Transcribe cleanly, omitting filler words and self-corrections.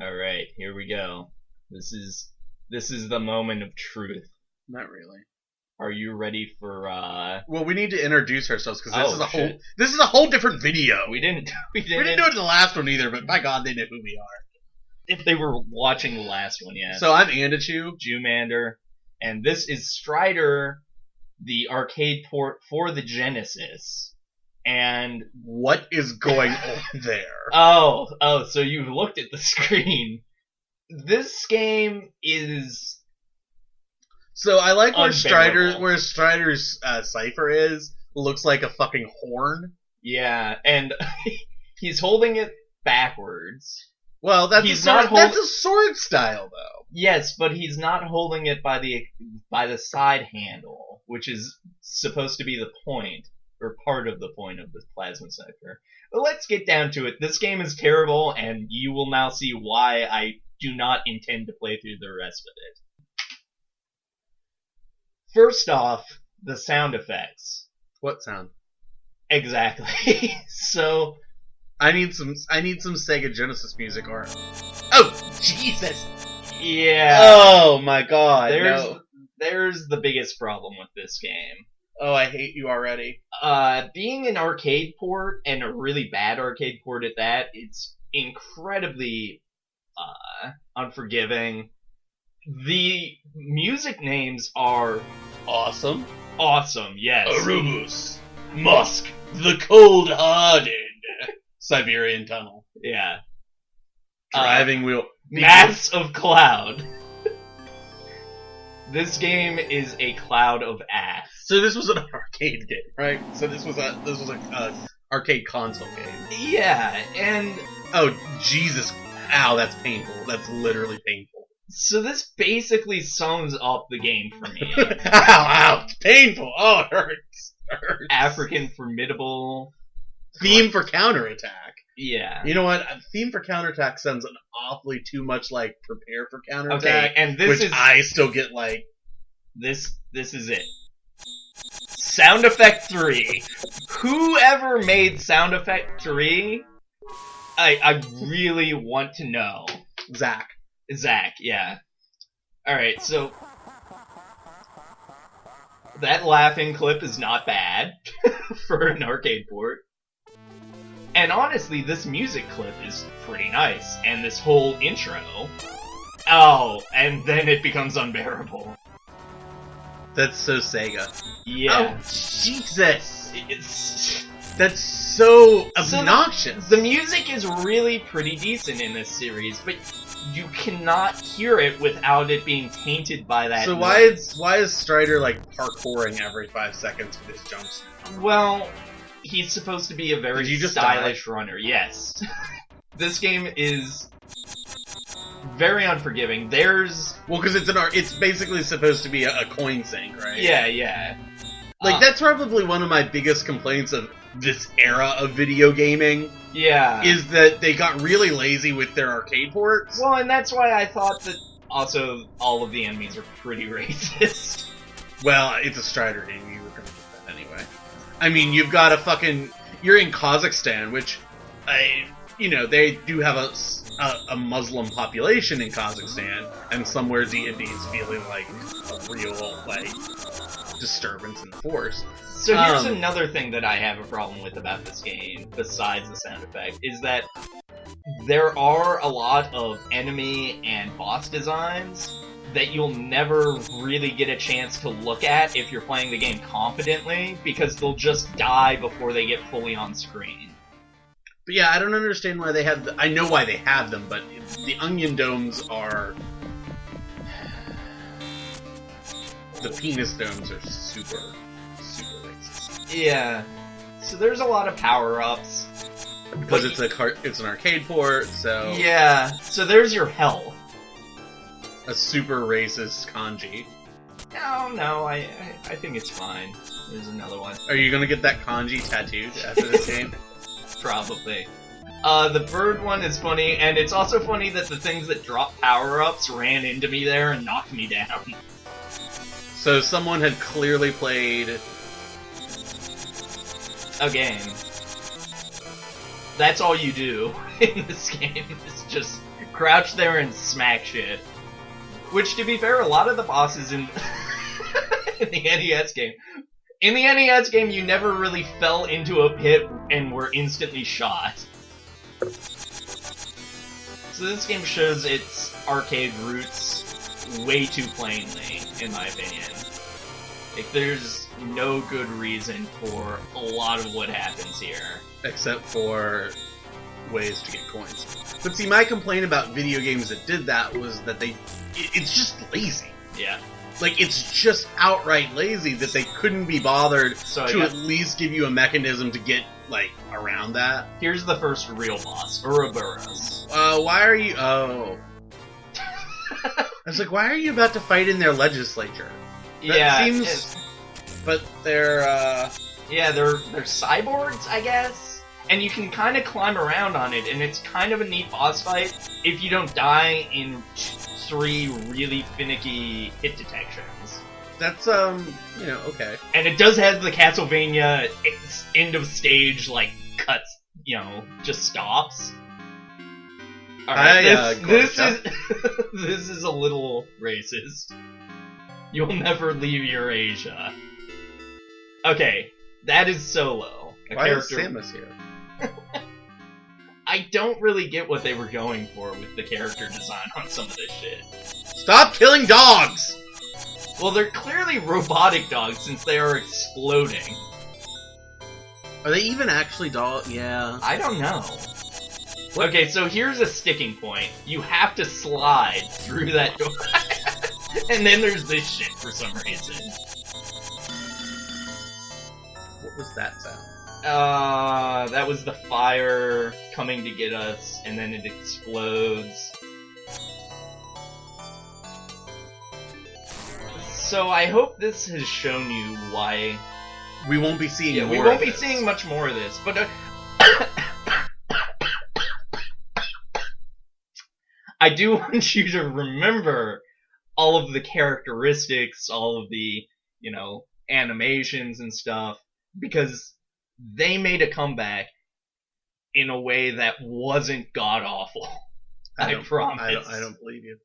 All right, here we go. This is the moment of truth. Not really. Are you ready for? Well, we need to introduce ourselves because this is shit. a whole different video. We didn't We didn't do it in the last one either, but by God, they know who we are. If they were watching the last one, yeah. So I'm Andichu, Jewmander, and this is Strider, the arcade port for the Genesis. And what is going on there? Oh, so you've looked at the screen. This game is. So I like where unbearable. Strider's cipher is. Looks like a fucking horn. Yeah, and he's holding it backwards. Well, that's a sword style though. Yes, but he's not holding it by the side handle, which is supposed to be the point, or part of the point of the plasma cipher. But let's get down to it. This game is terrible, and you will now see why I do not intend to play through the rest of it. First off, the sound effects. What sound? Exactly. So I need some Sega Genesis music or oh Jesus. Yeah. Oh my God. There's the biggest problem with this game. Oh, I hate you already. Being an arcade port, and a really bad arcade port at that, it's incredibly unforgiving. The music names are awesome. Awesome, yes. Arubus, Musk, the Cold-Hearted, Siberian Tunnel. Yeah. Driving Wheel. Mass of Cloud. This game is a cloud of ass. So this was an arcade game, right? So this was a arcade console game. Yeah, and oh Jesus, ow, that's painful. That's literally painful. So this basically sums up the game for me. Ow, it's painful. Oh, it hurts. African Formidable. Theme for Counterattack. Yeah. You know what? Theme for Counterattack sounds an awfully too much like Prepare for Counterattack. Okay, and I still get like... This is it. Sound Effect 3. Whoever made Sound Effect 3, I really want to know. Zach, yeah. Alright, so that laughing clip is not bad for an arcade port. And honestly, this music clip is pretty nice. And this whole intro. Oh, and then it becomes unbearable. That's so Sega. Yeah. Oh, Jesus! That's so obnoxious. So the music is really pretty decent in this series, but you cannot hear it without it being tainted by that. So noise. why is Strider like parkouring every 5 seconds with his jumps? Well, he's supposed to be a very stylish runner. Yes. This game is very unforgiving. Because it's basically supposed to be a coin sink, right? Yeah. Like that's probably one of my biggest complaints of this era of video gaming. Yeah. Is that they got really lazy with their arcade ports. Well, and that's why I thought that also all of the enemies are pretty racist. Well, it's a Strider game. You were gonna get that anyway. I mean, you've got you're in Kazakhstan, which, they do have a Muslim population in Kazakhstan, and somewhere D&D is feeling like a real, disturbance in the force. So here's another thing that I have a problem with about this game, besides the sound effect, is that there are a lot of enemy and boss designs that you'll never really get a chance to look at if you're playing the game competently, because they'll just die before they get fully on screen. But yeah, I don't understand why they have I know why they have them, but the onion domes are... The penis domes are super racist. Yeah. So there's a lot of power-ups. Because it's an arcade port, so... Yeah, so there's your health. A super racist kanji. No, I think it's fine. There's another one. Are you gonna get that kanji tattooed after this game? Probably. The bird one is funny, and it's also funny that the things that drop power-ups ran into me there and knocked me down. So someone had clearly played... a game. That's all you do in this game, is just crouch there and smack shit. Which, to be fair, a lot of the bosses in, in the NES game... In the NES game, you never really fell into a pit and were instantly shot. So this game shows its arcade roots way too plainly, in my opinion. Like, there's no good reason for a lot of what happens here. Except for ways to get coins. But see, my complaint about video games that did that was that it's just lazy. Yeah. Like, it's just outright lazy that they couldn't be bothered to at least give you a mechanism to get, like, around that. Here's the first real boss, Ouroboros. Why are you... Oh. I was like, why are you about to fight in their legislature? That seems... But they're, Yeah, they're cyborgs, I guess? And you can kind of climb around on it, and it's kind of a neat boss fight if you don't die in 3 really finicky hit detections. That's, okay. And it does have the Castlevania end of stage, like, cuts, just stops. Alright, this is a little racist. You'll never leave Eurasia. Okay, that is Solo. Why is Samus here? I don't really get what they were going for with the character design on some of this shit. Stop killing dogs! Well, they're clearly robotic dogs since they are exploding. Are they even actually dogs? Yeah. I don't know. What? Okay, so here's a sticking point. You have to slide through that door. And then there's this shit for some reason. What was that sound? That was the fire coming to get us, and then it explodes. So I hope this has shown you why... We won't be seeing more of this. We won't be seeing much more of this, but... I do want you to remember all of the characteristics, all of the, animations and stuff, because they made a comeback in a way that wasn't god-awful. I promise. I don't believe you.